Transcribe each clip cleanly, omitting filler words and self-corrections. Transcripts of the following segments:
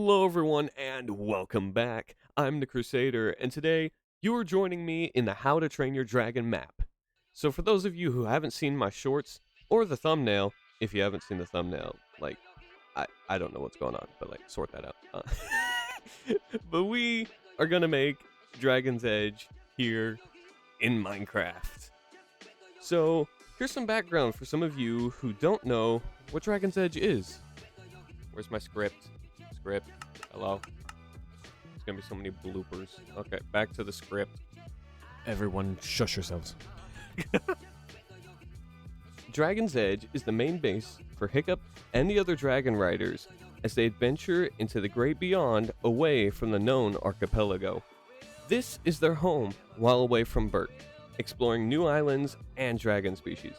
Hello, everyone, and welcome back. I'm the Crusader, and today you are joining me in the How to Train Your Dragon map. So, for those of you who haven't seen my shorts or the thumbnail, if you haven't seen the thumbnail, I don't know what's going on, but sort that out. But we are gonna make Dragon's Edge here in Minecraft. So, here's some background for some of you who don't know what Dragon's Edge is. Where's my script? Hello. There's gonna be so many bloopers. Okay, back to the script. Everyone, shush yourselves. Dragon's Edge is the main base for Hiccup and the other dragon riders as they adventure into the great beyond away from the known archipelago. This is their home while away from Berk, exploring new islands and dragon species.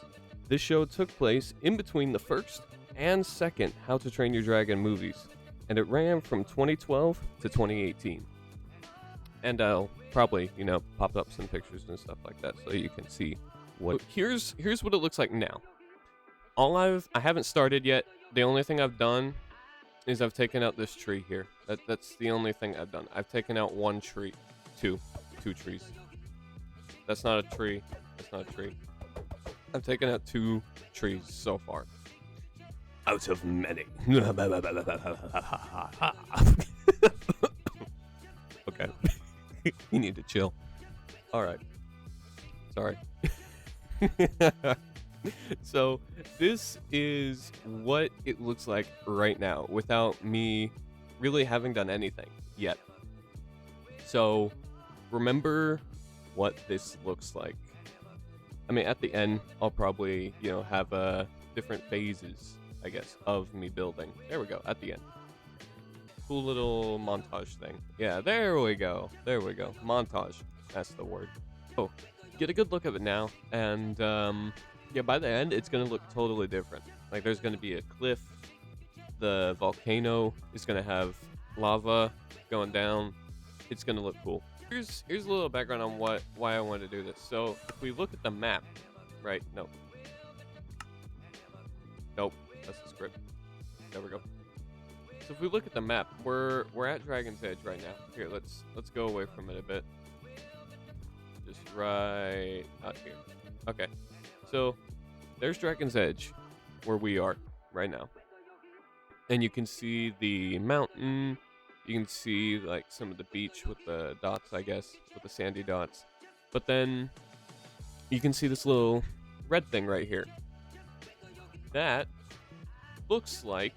This show took place in between the first and second How to Train Your Dragon movies, and it ran from 2012 to 2018. And I'll probably, pop up some pictures and stuff like that so you can see what. Here's what it looks like now. I haven't started yet. The only thing I've done is I've taken out this tree here. That's the only thing I've done. I've taken out one tree, two trees. That's not a tree. That's not a tree. I've taken out 2 trees so far. Out of many. Okay. You need to chill. Alright. Sorry. So, this is what it looks like right now without me really having done anything yet. So, remember what this looks like. I mean, at the end, I'll probably, have different phases, I guess, of me building. There we go, at the end. Cool little montage thing. Yeah, there we go. There we go. Montage. That's the word. Oh, get a good look of it now. And, yeah, by the end, it's going to look totally different. Like, there's going to be a cliff. The volcano is going to have lava going down. It's going to look cool. Here's a little background on why I wanted to do this. So, if we look at the map, right? Nope. That's the script. There we go. So if we look at the map, we're at Dragon's Edge right now. Here, let's go away from it a bit. Just right out here. Okay. So there's Dragon's Edge, where we are right now. And you can see the mountain. You can see some of the beach with the dots, I guess, with the sandy dots. But then you can see this little red thing right here. That looks like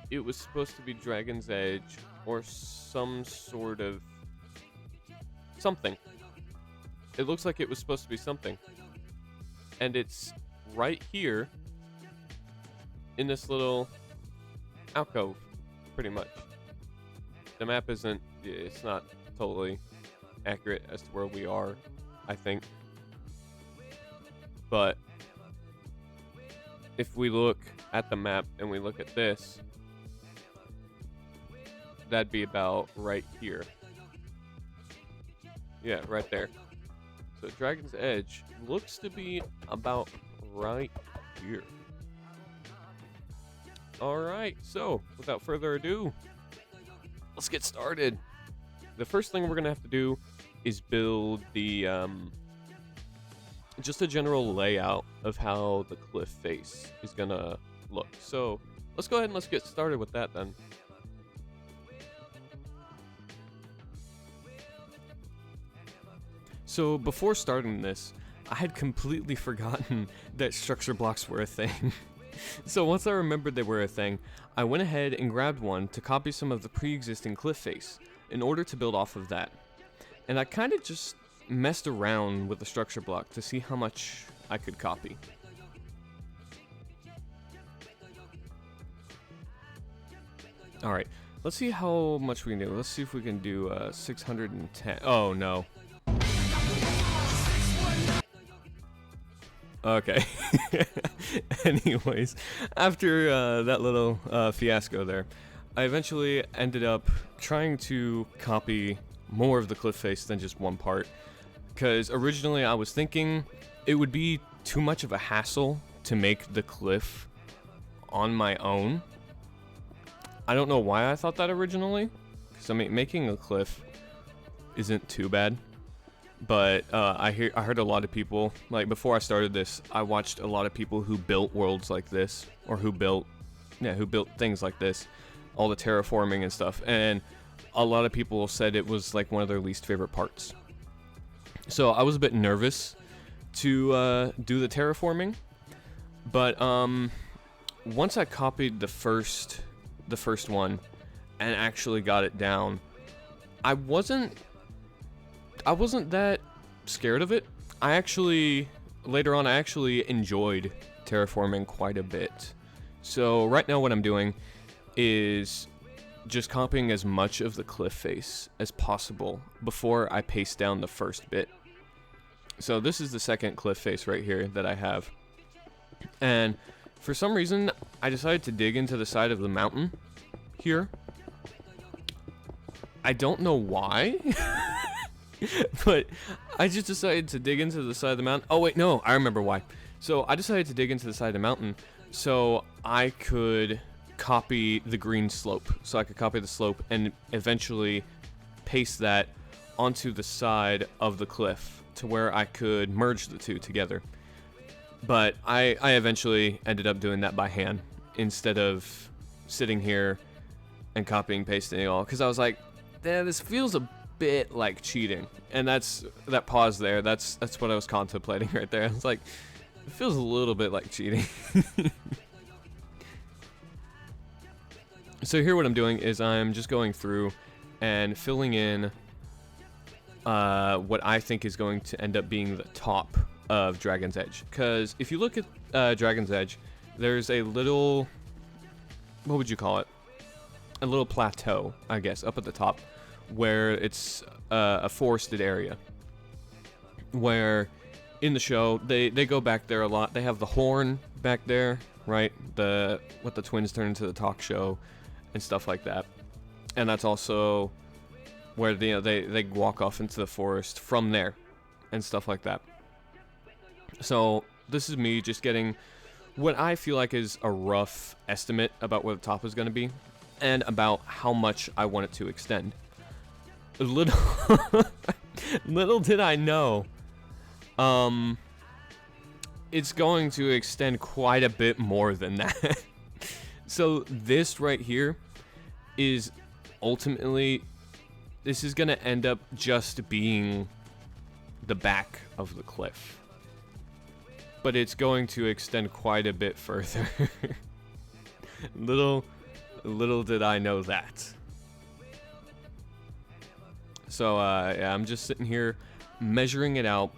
it was supposed to be Dragon's Edge or some sort of something. It looks like it was supposed to be something. And it's right here in this little alcove, pretty much. The map it's not totally accurate as to where we are, I think. But if we look at the map and we look at this, that'd be about right here. Yeah, right there. So Dragon's Edge looks to be about right here. Alright, so without further ado, let's get started. The first thing we're going to have to do is build the just a general layout of how the cliff face is gonna look. So let's go ahead and let's get started with that then. So before starting this, I had completely forgotten that structure blocks were a thing. So once I remembered they were a thing, I went ahead and grabbed one to copy some of the pre-existing cliff face in order to build off of that. And I kind of just messed around with the structure block to see how much I could copy. Alright, let's see how much we can do. Let's see if we can do 610. Oh no. Okay. Anyways, after that little fiasco there, I eventually ended up trying to copy more of the cliff face than just one part. Because originally I was thinking it would be too much of a hassle to make the cliff on my own. I don't know why I thought that originally, because I mean, making a cliff isn't too bad. But I heard a lot of people, like before I started this, I watched a lot of people who built worlds like this, or who built things like this, all the terraforming and stuff, and a lot of people said it was like one of their least favorite parts. So I was a bit nervous to do the terraforming, but once I copied the first one and actually got it down, I wasn't that scared of it. Later on I actually enjoyed terraforming quite a bit. So right now what I'm doing is just copying as much of the cliff face as possible before I paste down the first bit. So this is the second cliff face right here that I have. And for some reason, I decided to dig into the side of the mountain here. I don't know why, but I just decided to dig into the side of the mountain. Oh wait, no, I remember why. So I decided to dig into the side of the mountain so I could copy the green slope. So I could copy the slope and eventually paste that onto the side of the cliff to where I could merge the two together. But I eventually ended up doing that by hand instead of sitting here and copying pasting it all, because I was like, this feels a bit like cheating. And that pause there, that's what I was contemplating right there. I was like, it feels a little bit like cheating. So here what I'm doing is I'm just going through and filling in what I think is going to end up being the top of Dragon's Edge. Because if you look at Dragon's Edge, there's a little, what would you call it? A little plateau, I guess, up at the top, where it's a forested area. Where in the show, they go back there a lot. They have the horn back there, right? What the twins turn into the talk show and stuff like that. And that's also where they walk off into the forest from there and stuff like that. So this is me just getting what I feel like is a rough estimate about where the top is going to be and about how much I want it to extend. Little did I know, it's going to extend quite a bit more than that. So this right here is ultimately, this is going to end up just being the back of the cliff. But it's going to extend quite a bit further. Little did I know that. So yeah, I'm just sitting here measuring it out,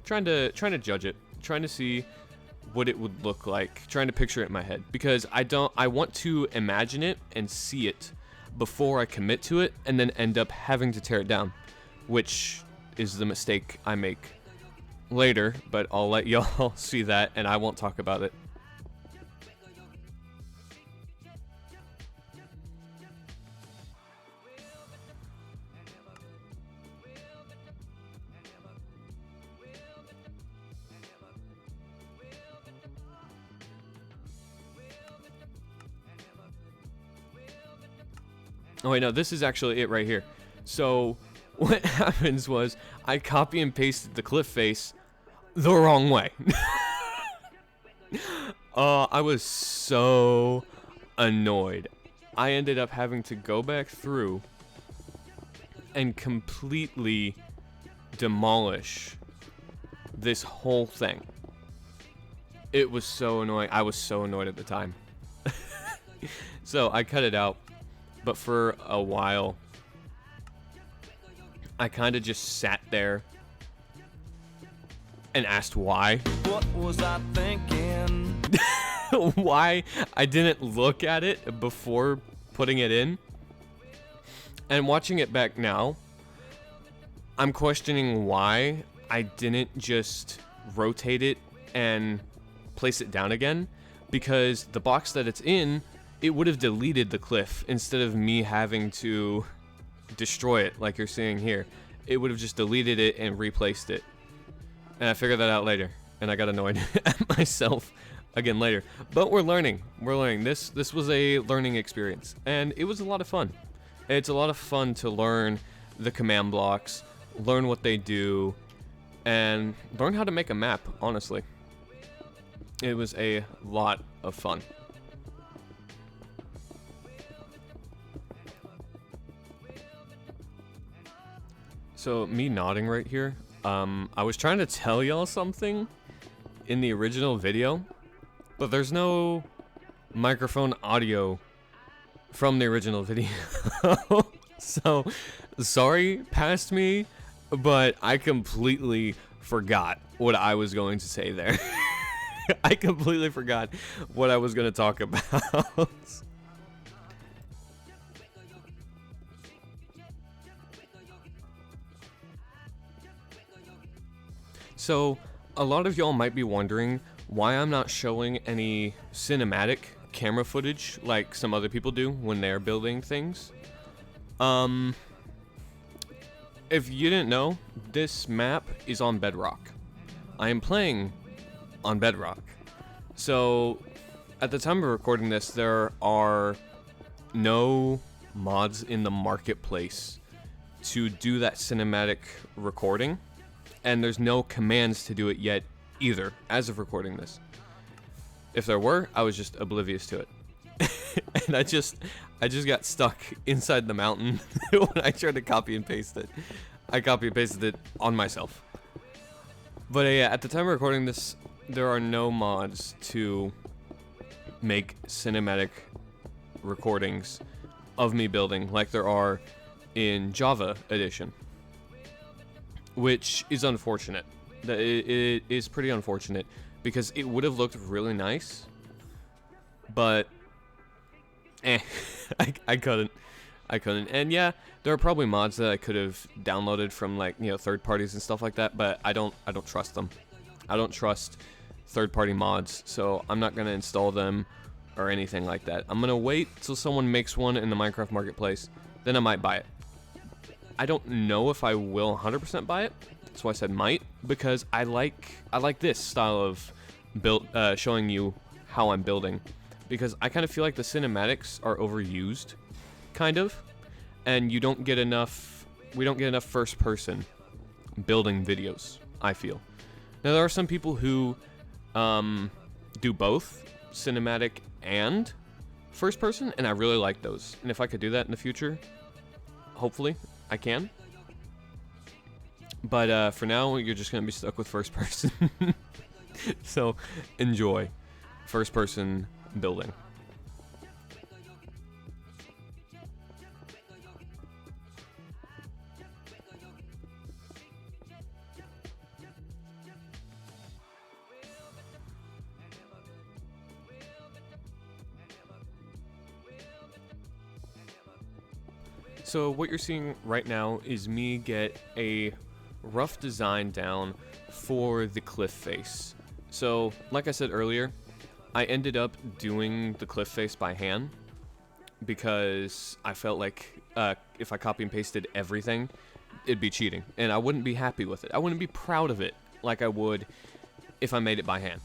trying to judge it, trying to see what it would look like, trying to picture it in my head, because I want to imagine it and see it before I commit to it and then end up having to tear it down, which is the mistake I make later, but I'll let y'all see that and I won't talk about it. Oh wait, no, this is actually it right here. So what happens was I copy and pasted the cliff face the wrong way. I was so annoyed. I ended up having to go back through and completely demolish this whole thing. It was so annoying. I was so annoyed at the time. So I cut it out. But for a while, I kind of just sat there and asked why. What was I thinking? Why I didn't look at it before putting it in. And watching it back now, I'm questioning why I didn't just rotate it and place it down again. Because the box that it's in, it would have deleted the cliff instead of me having to destroy it like you're seeing here. It would have just deleted it and replaced it. And I figured that out later, and I got annoyed at myself again later. But we're learning. We're learning. This was a learning experience, and it was a lot of fun. It's a lot of fun to learn the command blocks, learn what they do, and learn how to make a map, honestly. It was a lot of fun. So me nodding right here, I was trying to tell y'all something in the original video, but there's no microphone audio from the original video. So sorry, past me, but I completely forgot what I was going to say there. I completely forgot what I was going to talk about. So, a lot of y'all might be wondering why I'm not showing any cinematic camera footage like some other people do when they're building things. If you didn't know, this map is on Bedrock. I am playing on Bedrock. So, at the time of recording this, there are no mods in the marketplace to do that cinematic recording. And there's no commands to do it yet either, as of recording this. If there were, I was just oblivious to it. And I just got stuck inside the mountain when I tried to copy and paste it. I copy and pasted it on myself. But yeah, at the time of recording this, there are no mods to make cinematic recordings of me building like there are in Java Edition. Which is unfortunate. It is pretty unfortunate because it would have looked really nice, but I couldn't. And yeah, there are probably mods that I could have downloaded from like, you know, third parties and stuff like that, but I don't trust them. I don't trust third-party mods, so I'm not gonna install them or anything like that. I'm gonna wait till someone makes one in the Minecraft marketplace, then I might buy it. I don't know if I will 100% buy it. That's why I said might, because I like this style of build, showing you how I'm building, because I kind of feel like the cinematics are overused, kind of, and you don't get enough. We don't get enough first-person building videos, I feel. Now there are some people who do both cinematic and first-person, and I really like those. And if I could do that in the future, hopefully I can. But for now, you're just going to be stuck with first person. So, enjoy first person building. So what you're seeing right now is me get a rough design down for the cliff face. So, like I said earlier, I ended up doing the cliff face by hand because I felt like if I copy and pasted everything, it'd be cheating, and I wouldn't be happy with it. I wouldn't be proud of it like I would if I made it by hand.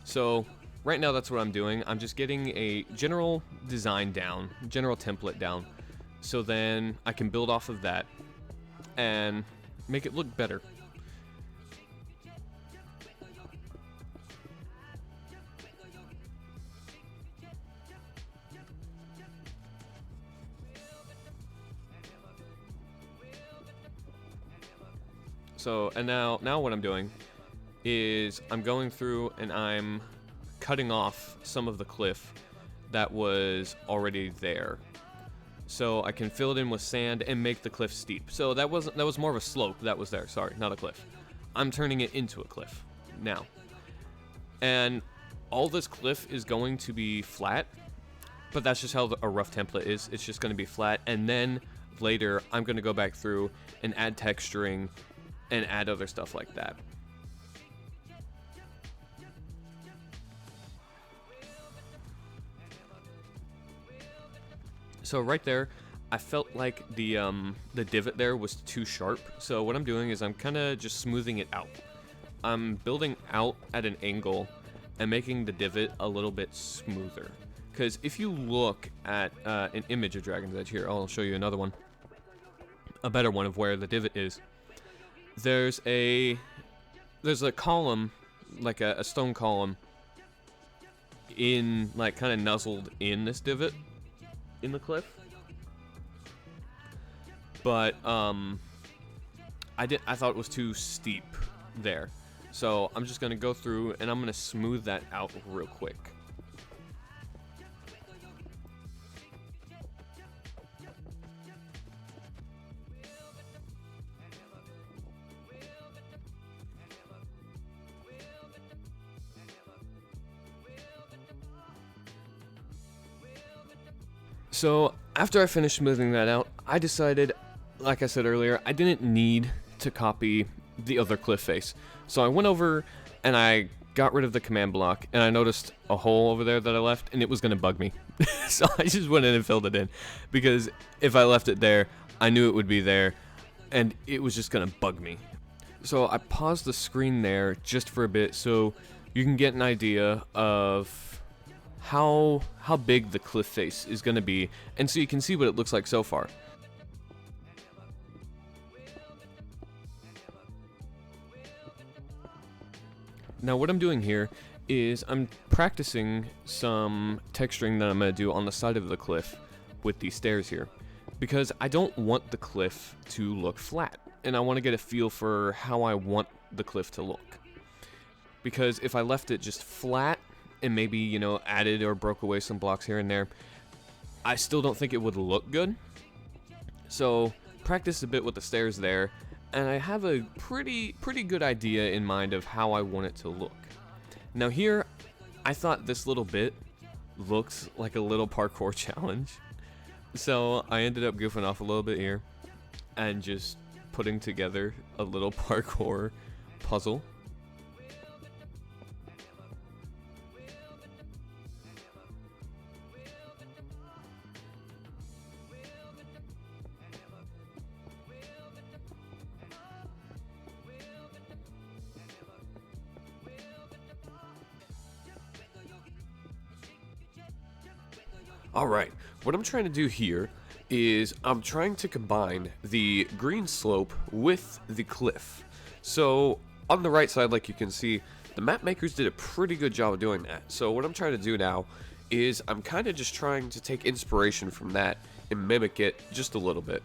So, right now that's what I'm doing. I'm just getting a general design down, general template down, so then I can build off of that and make it look better. So, and now what I'm doing is I'm going through and I'm cutting off some of the cliff that was already there, so I can fill it in with sand and make the cliff steep. So that was more of a slope that was there. Sorry, not a cliff. I'm turning it into a cliff now, and all this cliff is going to be flat, but that's just how a rough template is. It's just going to be flat, and then later I'm going to go back through and add texturing and add other stuff like that. So right there, I felt like the divot there was too sharp. So what I'm doing is I'm kind of just smoothing it out. I'm building out at an angle and making the divot a little bit smoother. Because if you look at an image of Dragon's Edge here, I'll show you another one, a better one of where the divot is. There's a column, like a stone column, in like kind of nuzzled in this divot in the cliff. But I thought it was too steep there. So I'm just gonna go through and I'm gonna smooth that out real quick. So after I finished smoothing that out, I decided, like I said earlier, I didn't need to copy the other cliff face. So I went over and I got rid of the command block, and I noticed a hole over there that I left, and it was going to bug me. So I just went in and filled it in, because if I left it there, I knew it would be there, and it was just going to bug me. So I paused the screen there just for a bit so you can get an idea of how big the cliff face is going to be, and so you can see what it looks like so far. Now what I'm doing here is I'm practicing some texturing that I'm going to do on the side of the cliff with these stairs here, because I don't want the cliff to look flat, and I want to get a feel for how I want the cliff to look. Because if I left it just flat and maybe, you know, added or broke away some blocks here and there, I still don't think it would look good. So practice a bit with the stairs there, and I have a pretty good idea in mind of how I want it to look. Now here, I thought this little bit looked like a little parkour challenge, so I ended up goofing off a little bit here and just putting together a little parkour puzzle. Alright, what I'm trying to do here is I'm trying to combine the green slope with the cliff. So on the right side, like you can see, the map makers did a pretty good job of doing that. So what I'm trying to do now is I'm kind of just trying to take inspiration from that and mimic it just a little bit.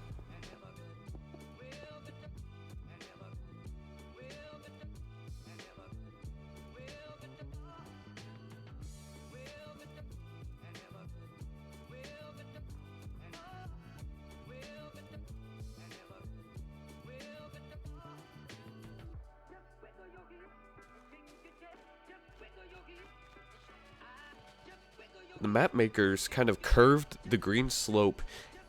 The map makers kind of curved the green slope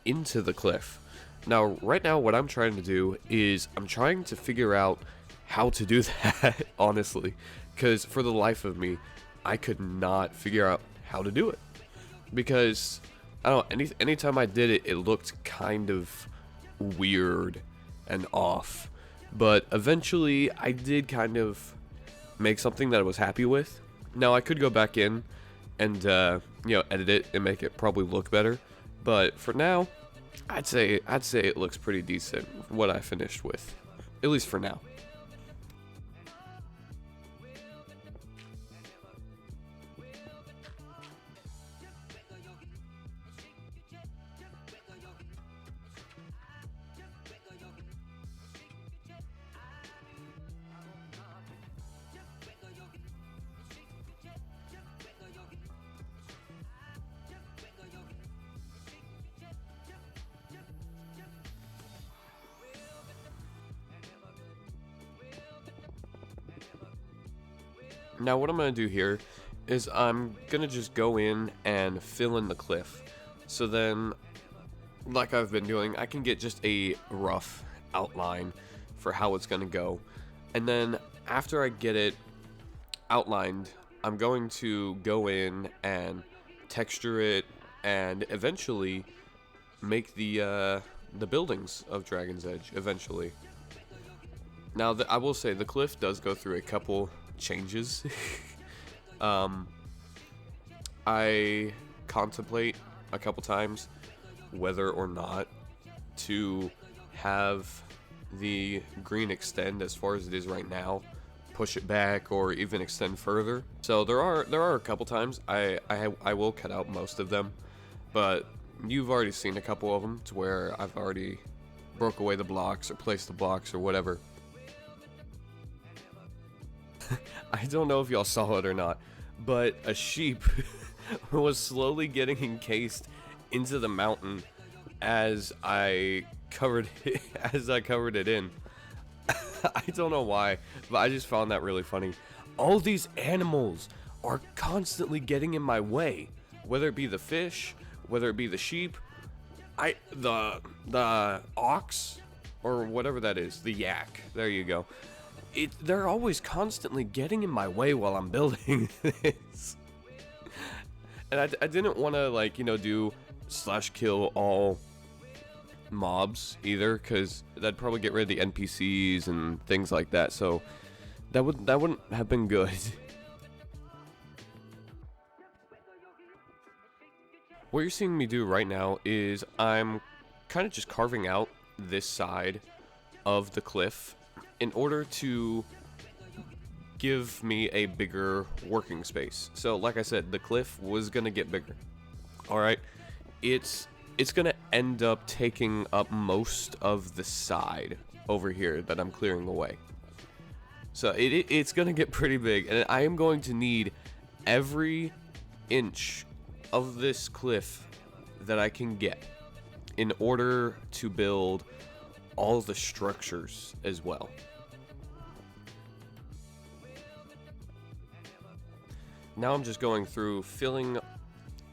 into the cliff. Now, right now, what I'm trying to do is I'm trying to figure out how to do that, honestly, because for the life of me, I could not figure out how to do it. Because, I don't know, anytime I did it, it looked kind of weird and off. But eventually, I did kind of make something that I was happy with. Now, I could go back in and you know, edit it and make it probably look better, but for now, I'd say it looks pretty decent, what I finished with, at least for now. Now what I'm going to do here is I'm going to just go in and fill in the cliff. So then, like I've been doing, I can get just a rough outline for how it's going to go. And then after I get it outlined, I'm going to go in and texture it and eventually make the buildings of Dragon's Edge eventually. Now, I will say the cliff does go through a couple changes I contemplate a couple times whether or not to have the green extend as far as it is right now, push it back, or even extend further. So there are a couple times I will cut out most of them, but you've already seen a couple of them to where I've already broke away the blocks or placed the blocks or whatever. I don't know if y'all saw it or not, but a sheep was slowly getting encased into the mountain as I covered it in. I don't know why, but I just found that really funny. All these animals are constantly getting in my way, whether it be the fish, whether it be the sheep, the ox, or whatever that is, the yak. There you go. They're always constantly getting in my way while I'm building this. And I didn't want to, like, do /kill all mobs either, because that'd probably get rid of the NPCs and things like that, so that wouldn't have been good. What you're seeing me do right now is I'm kind of just carving out this side of the cliff in order to give me a bigger working space. So like I said, the cliff was gonna get bigger. Alright, it's gonna end up taking up most of the side over here that I'm clearing away. So it's gonna get pretty big, and I am going to need every inch of this cliff that I can get in order to build all the structures as well. Now I'm just going through filling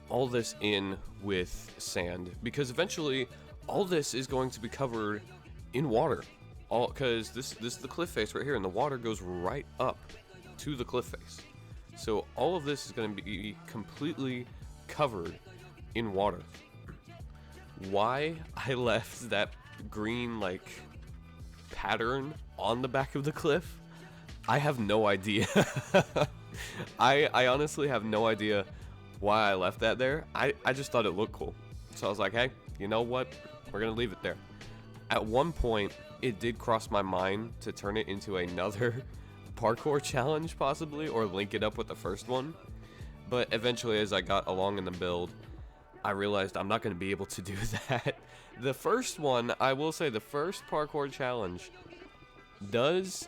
all this in with sand, because eventually all this is going to be covered in water, because this is the cliff face right here, and the water goes right up to the cliff face. So all of this is going to be completely covered in water. Why I left that green like pattern on the back of the cliff, I have no idea. I honestly have no idea why I left that there. I just thought it looked cool. So I was like, hey, you know what? We're going to leave it there. At one point, it did cross my mind to turn it into another parkour challenge possibly, or link it up with the first one. But eventually, as I got along in the build, I realized I'm not going to be able to do that. The first one, I will say, the first parkour challenge does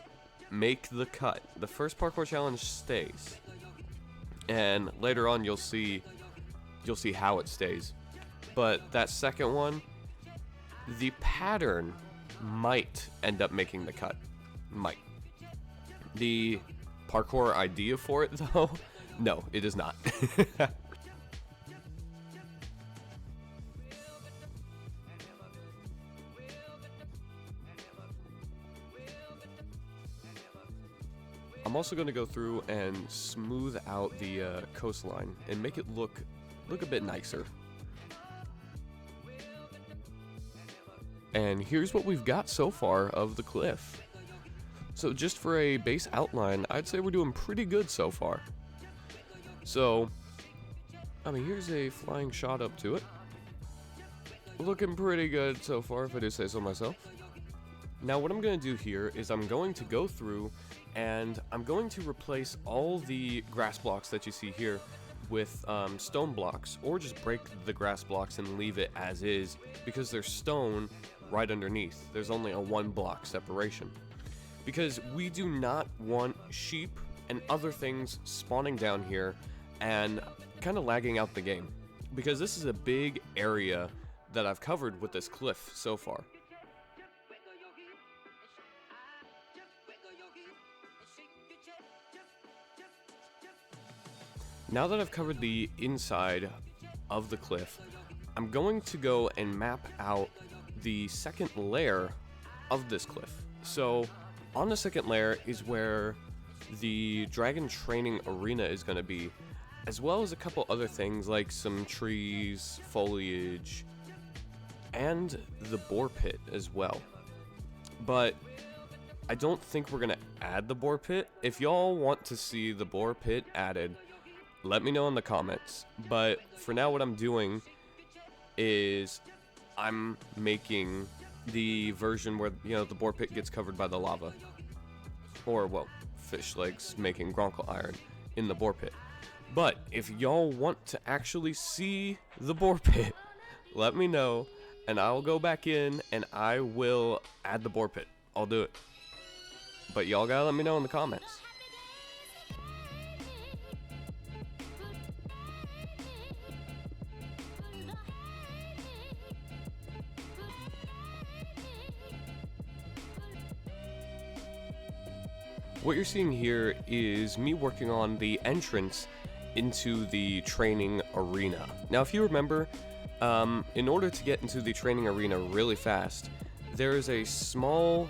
make the cut. The first parkour challenge stays, and later on you'll see how it stays. But that second one, the pattern might end up making the cut. Might. The parkour idea for it, though, no, it is not. I'm also going to go through and smooth out the coastline and make it look a bit nicer. And here's what we've got so far of the cliff. So just for a base outline, I'd say we're doing pretty good so far. So, I mean, here's a flying shot up to it. Looking pretty good so far, if I do say so myself. Now what I'm going to do here is I'm going to go through and I'm going to replace all the grass blocks that you see here with stone blocks, or just break the grass blocks and leave it as is, because there's stone right underneath. There's only a 1 block separation, because we do not want sheep and other things spawning down here and kind of lagging out the game, because this is a big area that I've covered with this cliff so far. Now that I've covered the inside of the cliff, I'm going to go and map out the second layer of this cliff. So on the second layer is where the dragon training arena is going to be, as well as a couple other things like some trees, foliage, and the boar pit as well. But I don't think we're going to add the boar pit. If y'all want to see the boar pit added, let me know in the comments. But for now, what I'm doing is I'm making the version where, you know, the bore pit gets covered by the lava. Or, well, fish legs making gronkle iron in the bore pit. But if y'all want to actually see the bore pit, let me know, and I'll go back in and I will add the bore pit. I'll do it. But y'all gotta let me know in the comments. What you're seeing here is me working on the entrance into the training arena. Now, if you remember, in order to get into the training arena really fast, there is a small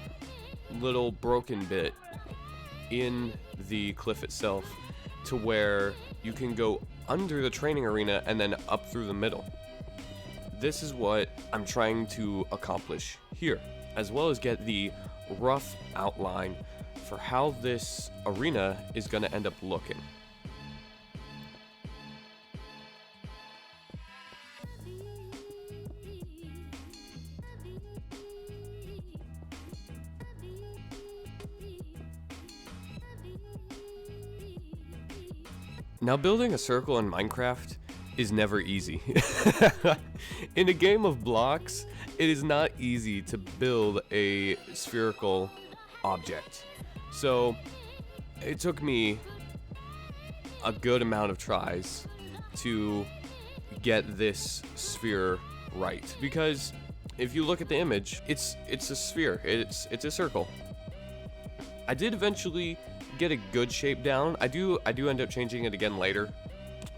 little broken bit in the cliff itself to where you can go under the training arena and then up through the middle. This is what I'm trying to accomplish here, as well as get the rough outline for how this arena is going to end up looking. Now, building a circle in Minecraft is never easy. In a game of blocks, it is not easy to build a spherical object. So, it took me a good amount of tries to get this sphere right. Because if you look at the image, it's a sphere. It's a circle. I did eventually get a good shape down. I do end up changing it again later.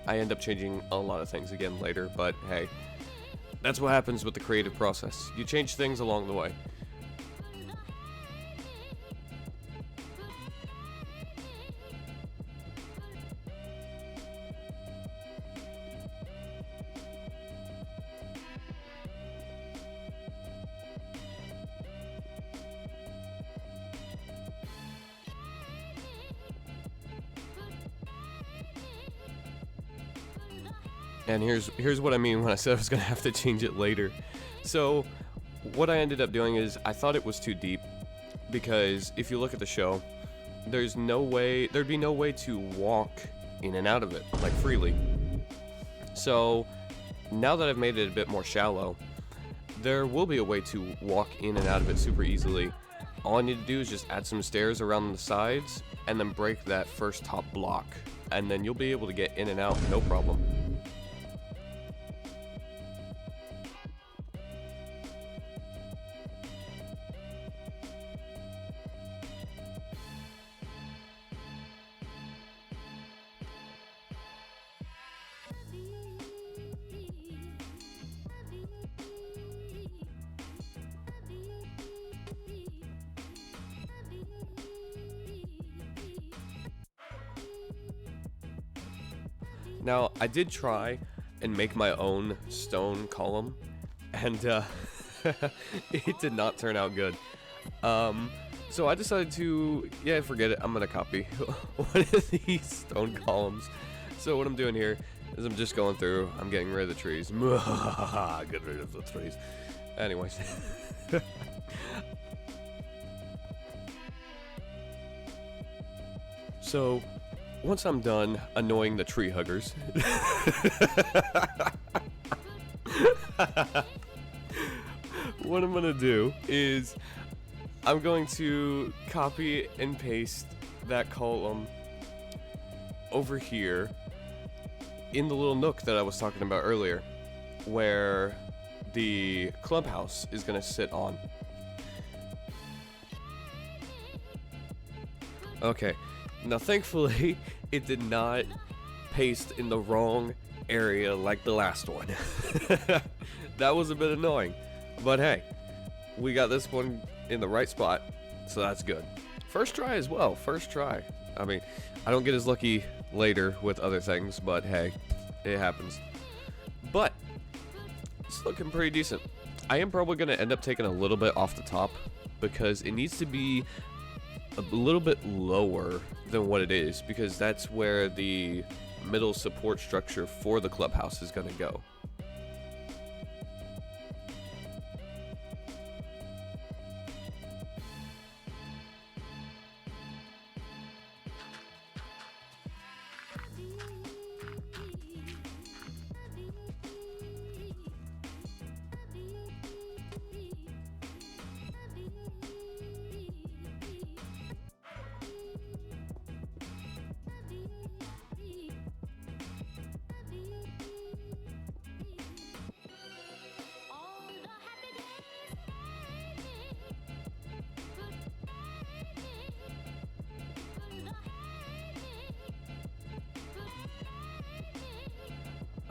I end up changing a lot of things again later, but hey, that's what happens with the creative process. You change things along the way. And here's what I mean when I said I was gonna have to change it later. So what I ended up doing is I thought it was too deep, because if you look at the show, there'd be no way to walk in and out of it like freely. So now that I've made it a bit more shallow, there will be a way to walk in and out of it super easily. All I need to do is just add some stairs around the sides and then break that first top block, and then you'll be able to get in and out no problem. Now, I did try and make my own stone column, and it did not turn out good. So I decided to, forget it, I'm gonna copy one of these stone columns. So what I'm doing here is I'm just going through, I'm getting rid of the trees. Get rid of the trees. Anyways. So, once I'm done annoying the tree huggers, what I'm gonna do is I'm going to copy and paste that column over here in the little nook that I was talking about earlier, where the clubhouse is gonna sit on. Okay. Now, thankfully, it did not paste in the wrong area like the last one. That was a bit annoying. But hey, we got this one in the right spot, so that's good. First try as well, first try. I mean, I don't get as lucky later with other things, but hey, it happens. But it's looking pretty decent. I am probably going to end up taking a little bit off the top, because it needs to be a little bit lower than what it is, because that's where the middle support structure for the clubhouse is going to go.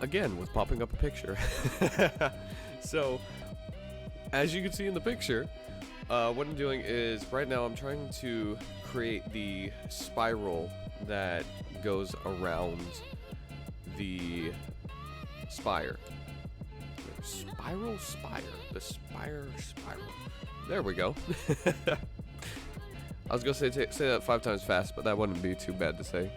Again, with popping up a picture. So, as you can see in the picture, what I'm doing is, right now I'm trying to create the spiral that goes around the spire. Spiral? Spire. The spire spiral. There we go. I was going to say that 5 times fast, but that wouldn't be too bad to say.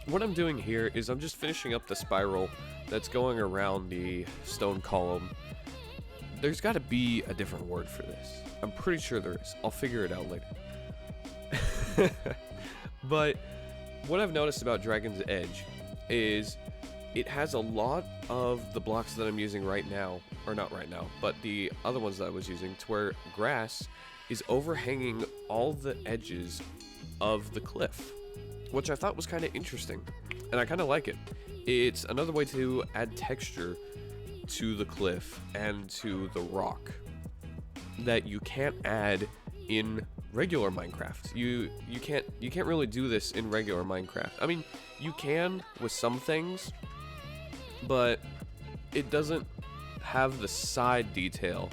What I'm doing here is I'm just finishing up the spiral that's going around the stone column. There's got to be a different word for this. I'm pretty sure there is. I'll figure it out later. But what I've noticed about Dragon's Edge is it has a lot of the blocks that I'm using right now, or not right now, but the other ones that I was using, to where grass is overhanging all the edges of the cliff, which I thought was kind of interesting, and I kind of like it. It's another way to add texture to the cliff and to the rock that you can't add in regular Minecraft. You can't really do this in regular Minecraft. I mean, you can with some things, but it doesn't have the side detail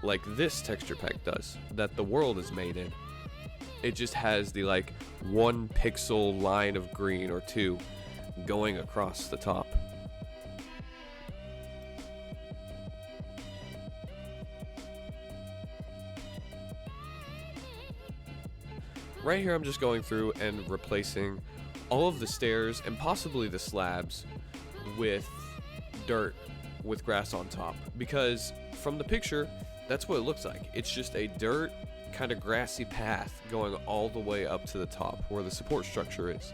like this texture pack does that the world is made in. It just has the like 1 pixel line of green or 2 going across the top. Right here I'm just going through and replacing all of the stairs and possibly the slabs with dirt with grass on top, because from the picture that's what it looks like. It's just a dirt kind of grassy path going all the way up to the top where the support structure is.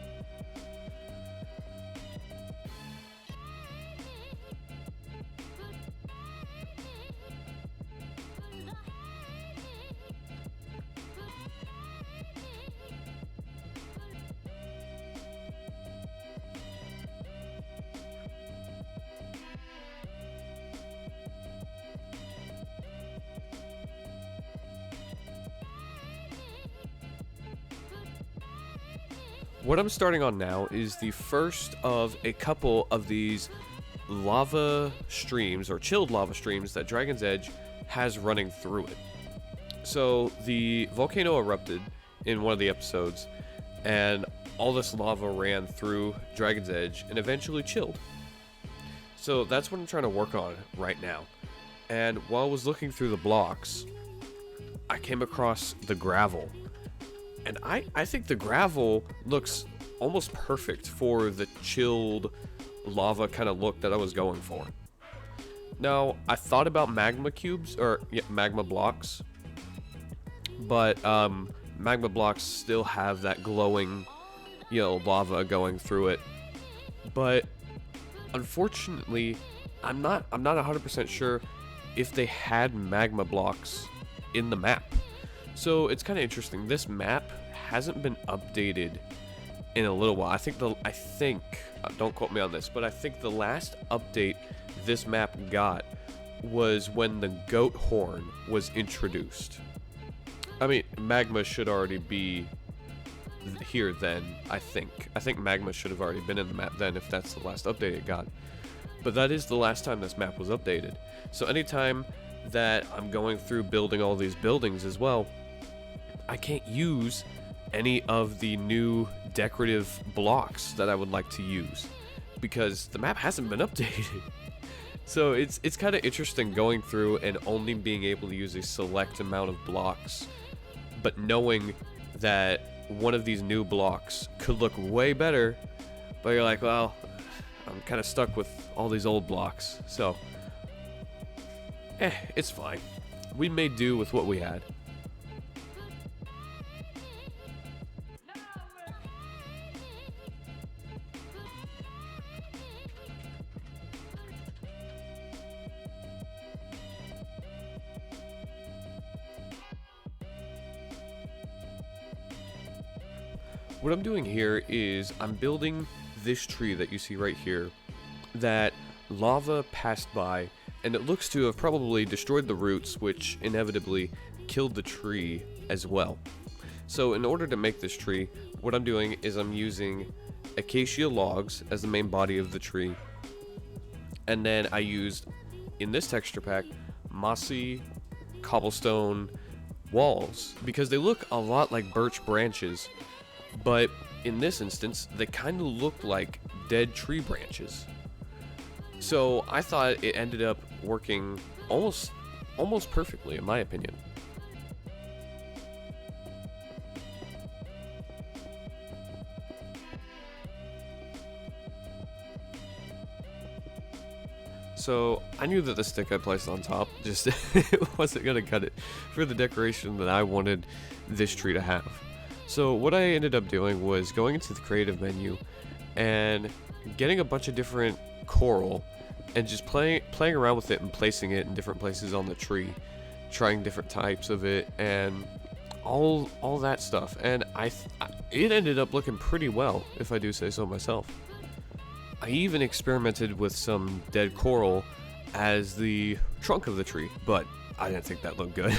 What I'm starting on now is the first of a couple of these lava streams, or chilled lava streams, that Dragon's Edge has running through it. So the volcano erupted in one of the episodes, and all this lava ran through Dragon's Edge and eventually chilled. So that's what I'm trying to work on right now. And while I was looking through the blocks, I came across the gravel. And I think the gravel looks almost perfect for the chilled lava kind of look that I was going for. Now, I thought about magma cubes, or yeah, magma blocks. But magma blocks still have that glowing, you know, lava going through it. But unfortunately, I'm not 100% sure if they had magma blocks in the map. So it's kind of interesting. This map hasn't been updated in a little while. I think don't quote me on this, but I think the last update this map got was when the goat horn was introduced. I mean, magma should already be here then, I think magma should have already been in the map then if that's the last update it got. But that is the last time this map was updated. So anytime that I'm going through building all these buildings as well, I can't use any of the new decorative blocks that I would like to use because the map hasn't been updated. So it's kind of interesting going through and only being able to use a select amount of blocks, but knowing that one of these new blocks could look way better, but you're like, well, I'm kind of stuck with all these old blocks, so it's fine. We made do with what we had. What I'm doing here is I'm building this tree that you see right here that lava passed by, and it looks to have probably destroyed the roots, which inevitably killed the tree as well. So in order to make this tree, what I'm doing is I'm using acacia logs as the main body of the tree, and then I used, in this texture pack, mossy cobblestone walls, because they look a lot like birch branches, but in this instance, they kind of look like dead tree branches. So I thought it ended up working almost perfectly, in my opinion. So I knew that the stick I placed on top just it wasn't gonna cut it for the decoration that I wanted this tree to have. So what I ended up doing was going into the creative menu and getting a bunch of different coral and just playing around with it and placing it in different places on the tree, trying different types of it and all that stuff. And it ended up looking pretty well, if I do say so myself. I even experimented with some dead coral as the trunk of the tree, but I didn't think that looked good.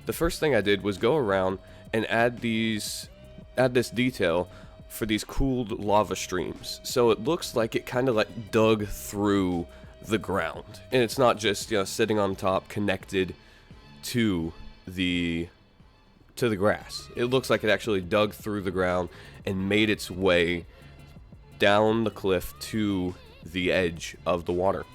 The first thing I did was go around and add this detail for these cooled lava streams. So it looks like it kind of like dug through the ground. And it's not just, sitting on top connected to the grass. It looks like it actually dug through the ground and made its way down the cliff to the edge of the water.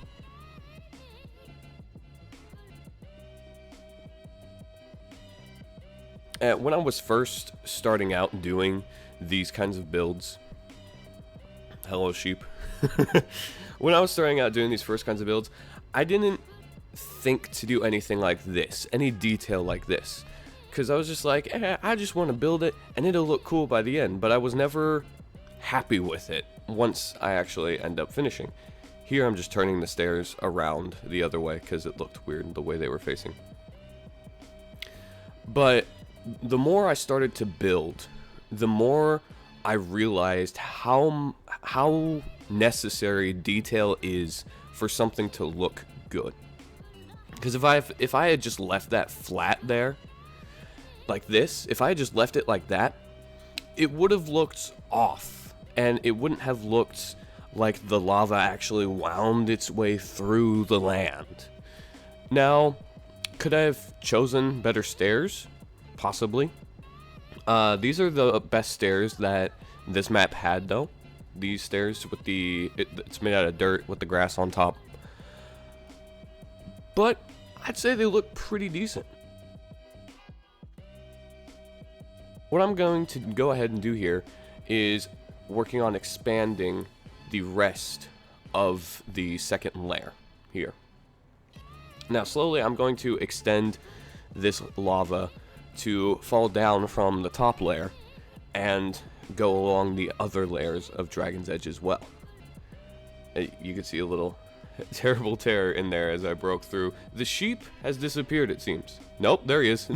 When I was first starting out doing these kinds of builds, hello sheep. When I was starting out doing these first kinds of builds, I didn't think to do anything like this, any detail like this, because I was just like, I just want to build it and it'll look cool by the end, but I was never happy with it once I actually end up finishing. Here I'm just turning the stairs around the other way because it looked weird the way they were facing. But the more I started to build, the more I realized how necessary detail is for something to look good. Because if I had just left that flat there, like this, if I had just left it like that, it would have looked off, and it wouldn't have looked like the lava actually wound its way through the land. Now, could I have chosen better stairs? Possibly. These are the best stairs that this map had, though. These stairs with it's made out of dirt with the grass on top. But I'd say they look pretty decent. What I'm going to go ahead and do here is working on expanding the rest of the second layer here. Now slowly I'm going to extend this lava to fall down from the top layer and go along the other layers of Dragon's Edge as well. You can see a little terrible terror in there as I broke through. The sheep has disappeared, it seems. Nope, there he is.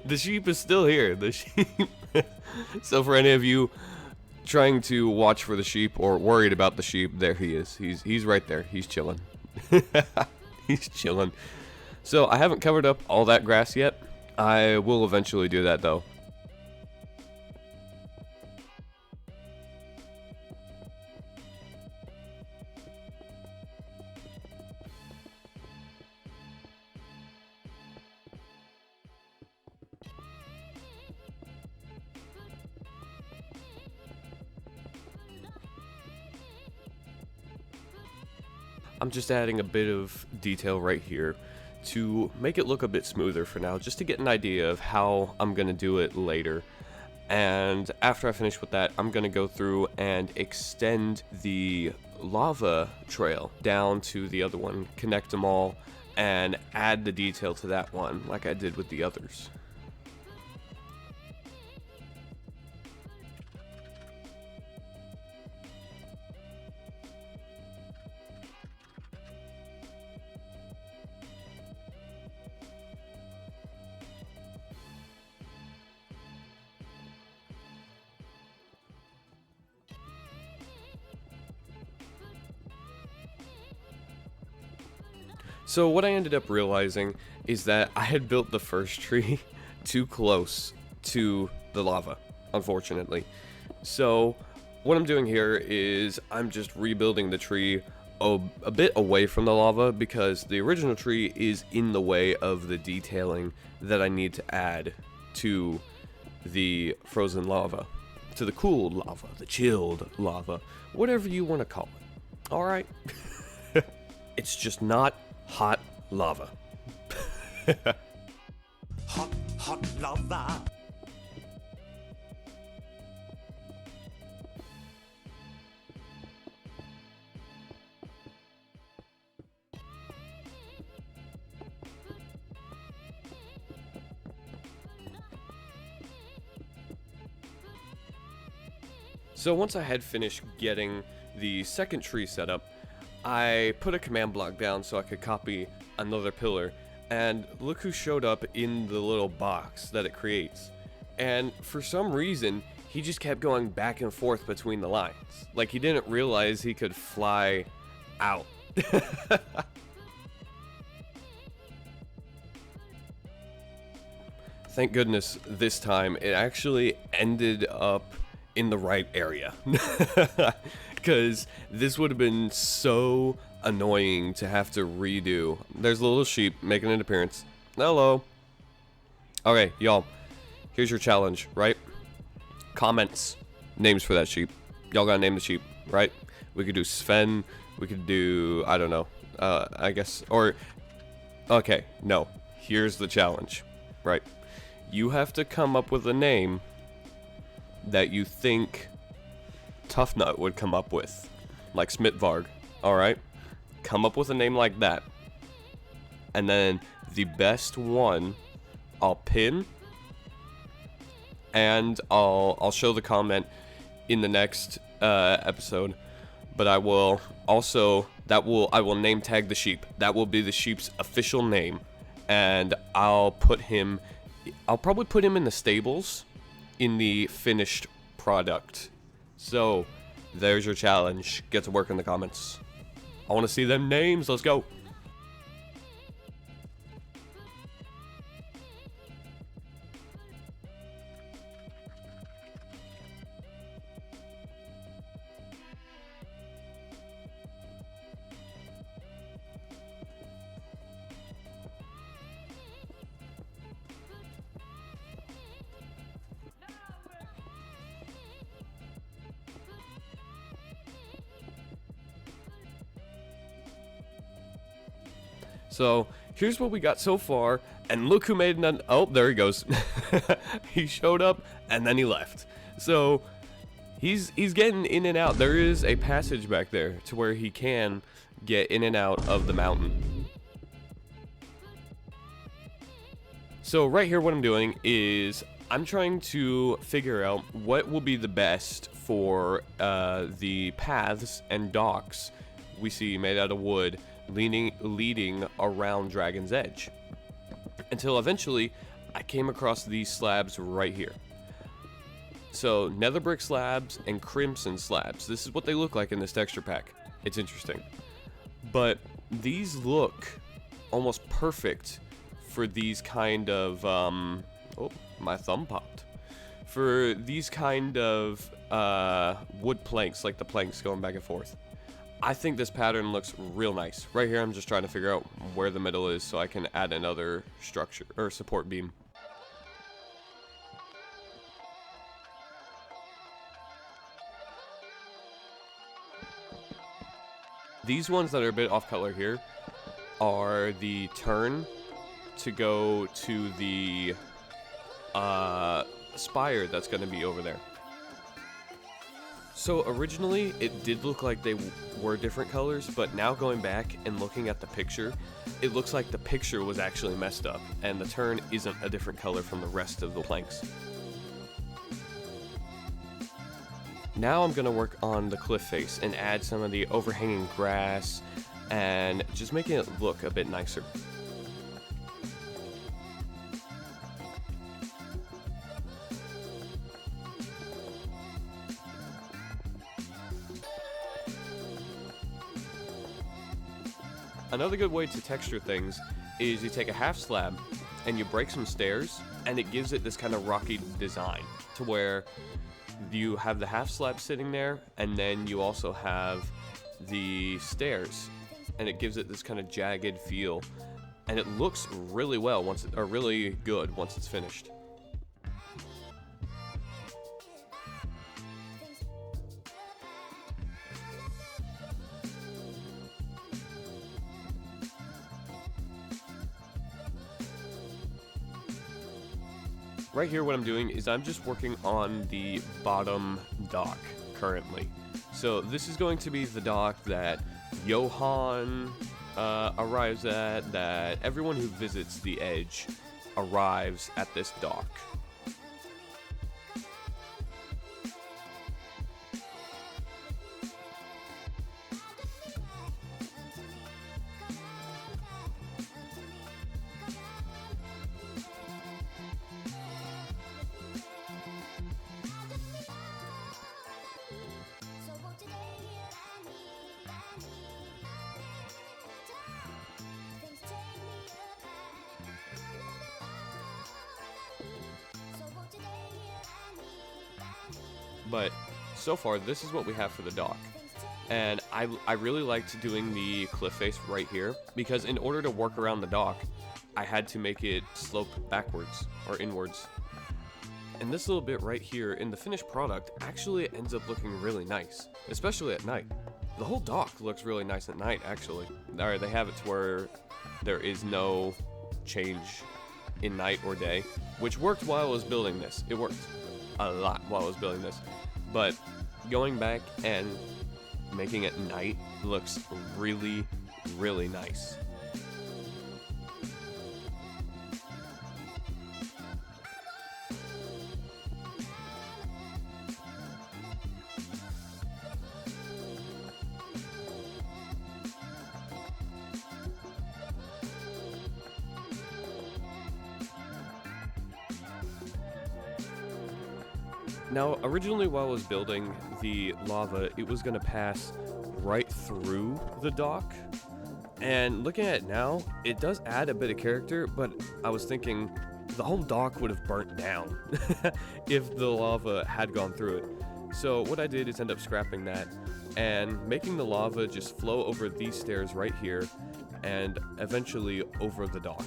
The sheep is still here. The sheep. So for any of you trying to watch for the sheep or worried about the sheep, there he is. He's right there. He's chilling. He's chilling. So I haven't covered up all that grass yet. I will eventually do that though. I'm just adding a bit of detail right here to make it look a bit smoother for now, just to get an idea of how I'm going to do it later. And after I finish with that, I'm going to go through and extend the lava trail down to the other one, connect them all, and add the detail to that one like I did with the others. So what I ended up realizing is that I had built the first tree too close to the lava, unfortunately. So what I'm doing here is I'm just rebuilding the tree a bit away from the lava because the original tree is in the way of the detailing that I need to add to the frozen lava, to the cooled lava, the chilled lava, whatever you want to call it. All right. It's just not hot lava. Hot lava. So once I had finished getting the second tree set up, I put a command block down so I could copy another pillar, and look who showed up in the little box that it creates. And for some reason, he just kept going back and forth between the lines. Like he didn't realize he could fly out. Thank goodness this time it actually ended up in the right area. Because this would have been so annoying to have to redo. There's a little sheep making an appearance. Hello. Okay, y'all. Here's your challenge, right? Comments. Names for that sheep. Y'all gotta name the sheep, right? We could do Sven. We could do, I don't know. I guess, or, okay, no. Here's the challenge, right? You have to come up with a name that you think Tough Nut would come up with, like Smitvarg. All right, come up with a name like that, and then the best one I'll pin, and I'll show the comment in the next episode. But I will also I will name tag the sheep. That will be the sheep's official name, and I'll probably put him in the stables in the finished product. So, there's your challenge. Get to work in the comments. I want to see them names. Let's go. So, here's what we got so far, and look who made an oh, there he goes. He showed up, and then he left. So, he's getting in and out. There is a passage back there to where he can get in and out of the mountain. So, right here what I'm doing is I'm trying to figure out what will be the best for the paths and docks we see made out of wood leading around Dragon's Edge. Until eventually I came across these slabs right here. So nether brick slabs and crimson slabs. This is what they look like in this texture pack. It's interesting. But these look almost perfect for these kind of, oh, my thumb popped. For these kind of wood planks, like the planks going back and forth. I think this pattern looks real nice. Right here I'm just trying to figure out where the middle is so I can add another structure or support beam. These ones that are a bit off color here are the turn to go to the spire that's going to be over there. So originally it did look like they were different colors, but now going back and looking at the picture, it looks like the picture was actually messed up and the turn isn't a different color from the rest of the planks. Now I'm going to work on the cliff face and add some of the overhanging grass and just making it look a bit nicer. Another good way to texture things is you take a half slab and you break some stairs and it gives it this kind of rocky design to where you have the half slab sitting there and then you also have the stairs and it gives it this kind of jagged feel and it looks really well really good once it's finished. Right here what I'm doing is I'm just working on the bottom dock currently. So this is going to be the dock that Johan arrives at, that everyone who visits the edge arrives at this dock. But so far, this is what we have for the dock. And I really liked doing the cliff face right here, because in order to work around the dock, I had to make it slope backwards, or inwards. And this little bit right here in the finished product actually ends up looking really nice, especially at night. The whole dock looks really nice at night, actually. Alright, they have it to where there is no change in night or day, which worked while I was building this. It worked a lot while I was building this, but going back and making it night looks really, really nice. Now, originally while I was building the lava, it was going to pass right through the dock. And looking at it now, it does add a bit of character, but I was thinking the whole dock would have burnt down if the lava had gone through it. So what I did is end up scrapping that and making the lava just flow over these stairs right here and eventually over the dock.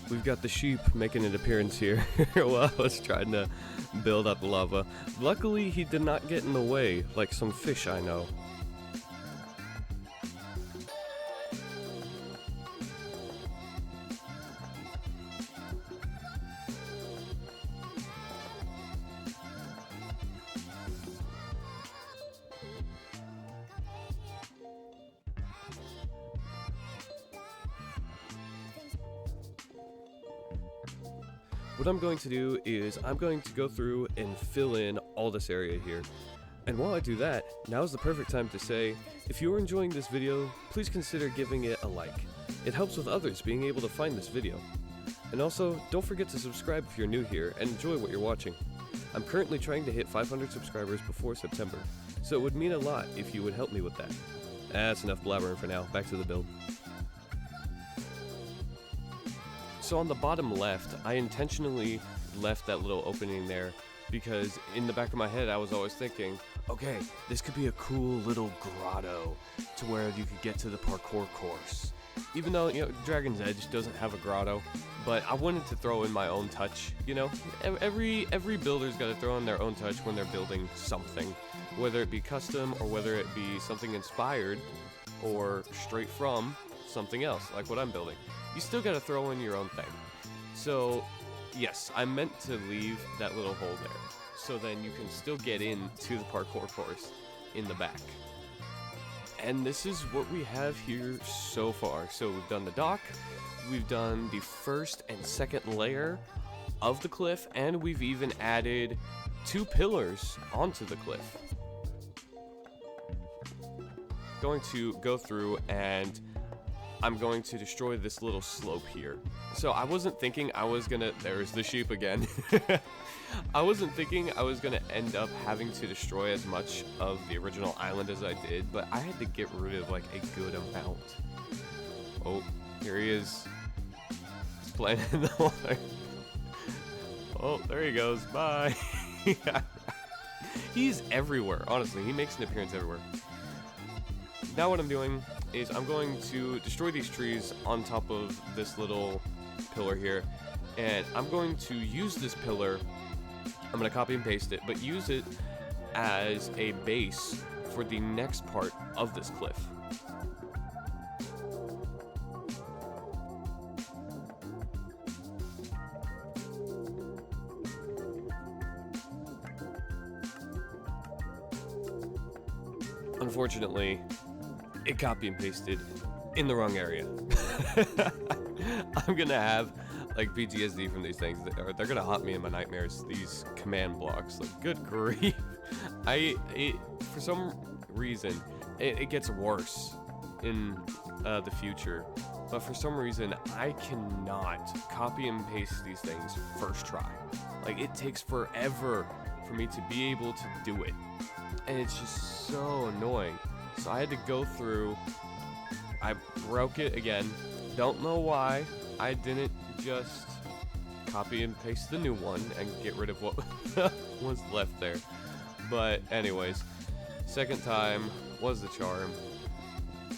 we've got the sheep making an appearance here while I was trying to build up lava. Luckily, he did not get in the way like some fish I know. What I'm going to do is I'm going to go through and fill in all this area here. And while I do that, now is the perfect time to say, if you're enjoying this video, please consider giving it a like. It helps with others being able to find this video. And also, don't forget to subscribe if you're new here and enjoy what you're watching. I'm currently trying to hit 500 subscribers before September, so it would mean a lot if you would help me with that. That's enough blabbering for now, back to the build. So on the bottom left, I intentionally left that little opening there because in the back of my head I was always thinking, okay, this could be a cool little grotto to where you could get to the parkour course. Even though, you know, Dragonsedge doesn't have a grotto, but I wanted to throw in my own touch, you know? Every builder's got to throw in their own touch when they're building something, whether it be custom or whether it be something inspired or straight from something else, like what I'm building. You still gotta throw in your own thing. So, yes, I meant to leave that little hole there, so then you can still get into the parkour course in the back. And this is what we have here so far. So we've done the dock, we've done the first and second layer of the cliff, and we've even added 2 pillars onto the cliff. Going to go through and I'm going to destroy this little slope here. So I wasn't thinking I was gonna, there's the sheep again. I wasn't thinking I was gonna end up having to destroy as much of the original island as I did, but I had to get rid of like a good amount. Oh, here he is. He's playing in the water. Oh, there he goes, bye. He's everywhere, honestly, he makes an appearance everywhere. Now what I'm doing is I'm going to destroy these trees on top of this little pillar here, and I'm going to use this pillar, I'm going to copy and paste it, but use it as a base for the next part of this cliff. Unfortunately, it copy and pasted in the wrong area. I'm gonna have like PTSD from these things. They're gonna haunt me in my nightmares. These command blocks, like good grief. For some reason, it gets worse in the future. But for some reason, I cannot copy and paste these things first try. Like it takes forever for me to be able to do it, and it's just so annoying. So I had to go through, I broke it again, don't know why I didn't just copy and paste the new one and get rid of what was left there. But anyways, second time was the charm.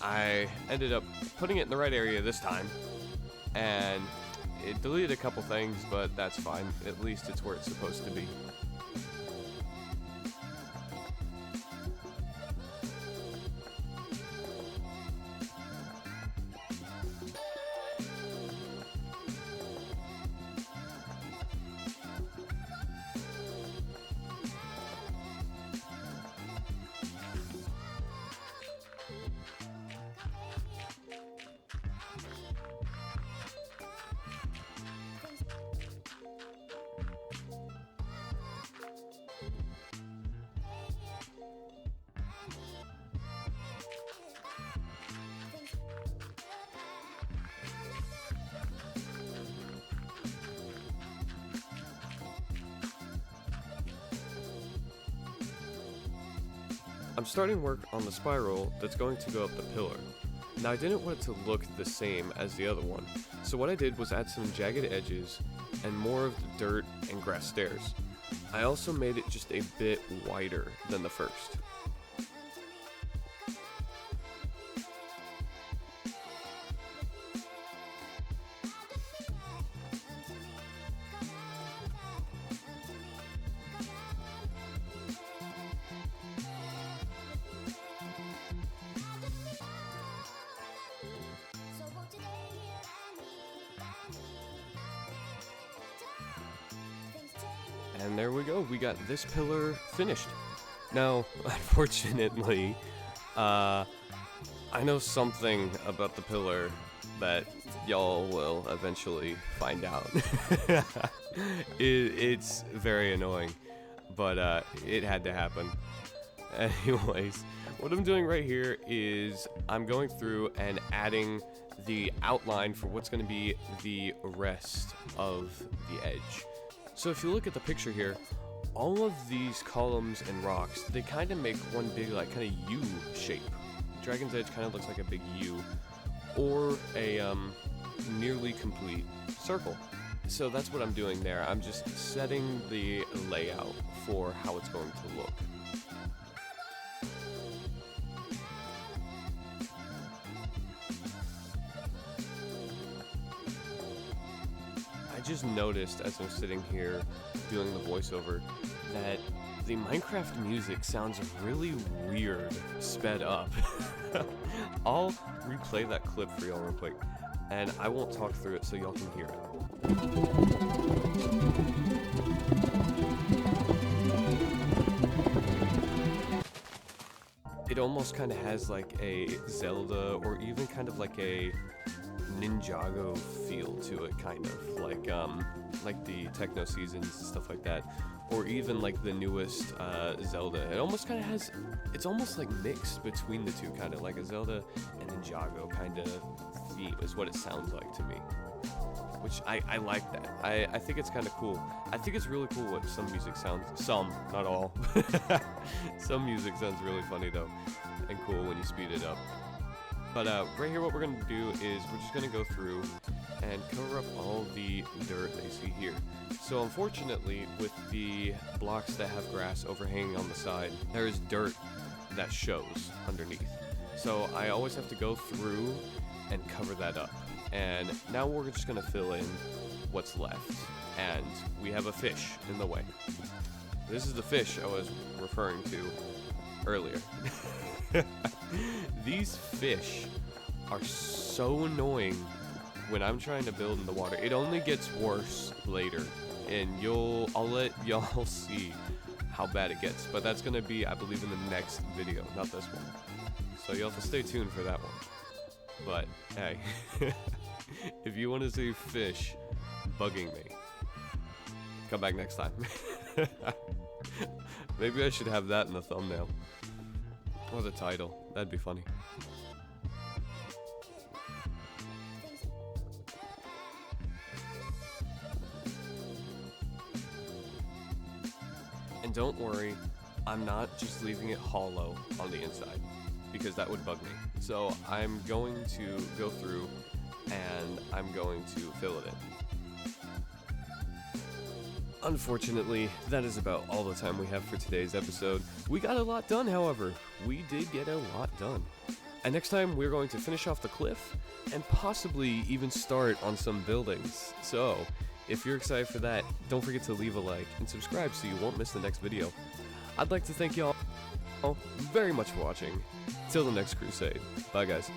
I ended up putting it in the right area this time, and it deleted a couple things, but that's fine, at least it's where it's supposed to be. I'm starting work on the spiral that's going to go up the pillar. Now I didn't want it to look the same as the other one, so what I did was add some jagged edges and more of the dirt and grass stairs. I also made it just a bit wider than the first. And there we go. We got this pillar finished. Now, unfortunately, I know something about the pillar that y'all will eventually find out. It's very annoying, but it had to happen. Anyways, what I'm doing right here is I'm going through and adding the outline for what's going to be the rest of the edge. So if you look at the picture here, all of these columns and rocks, they kind of make one big like kind of U shape. Dragon's Edge kind of looks like a big U, or a nearly complete circle. So that's what I'm doing there. I'm just setting the layout for how it's going to look. I just noticed as I'm sitting here doing the voiceover that the Minecraft music sounds really weird sped up. I'll replay that clip for y'all real quick, and I won't talk through it so y'all can hear it. It almost kind of has like a Zelda or even kind of like a Ninjago feel to it, kind of like the techno seasons and stuff like that, or even like the newest Zelda. It almost kind of has, it's almost like mixed between the two, kind of like a Zelda and Ninjago kind of theme is what it sounds like to me, which I like that. I think it's kind of cool. I think it's really cool what some music sounds, some, not all, some music sounds really funny though, and cool when you speed it up. But right here what we're going to do is we're just going to go through and cover up all the dirt that you see here. So unfortunately, with the blocks that have grass overhanging on the side, there is dirt that shows underneath. So I always have to go through and cover that up. And now we're just going to fill in what's left. And we have a fish in the way. This is the fish I was referring to earlier. These fish are so annoying when I'm trying to build in the water. It only gets worse later, and I'll let y'all see how bad it gets. But that's gonna be, I believe, in the next video, not this one. So you'll have to stay tuned for that one. But hey, if you want to see fish bugging me, come back next time. Maybe I should have that in the thumbnail. Or the title. That'd be funny. And don't worry, I'm not just leaving it hollow on the inside, because that would bug me. So I'm going to go through and I'm going to fill it in. Unfortunately, that is about all the time we have for today's episode. We got a lot done, however. We did get a lot done. And next time, we're going to finish off the cliff and possibly even start on some buildings. So, if you're excited for that, don't forget to leave a like and subscribe so you won't miss the next video. I'd like to thank y'all very much for watching. Till the next crusade. Bye, guys.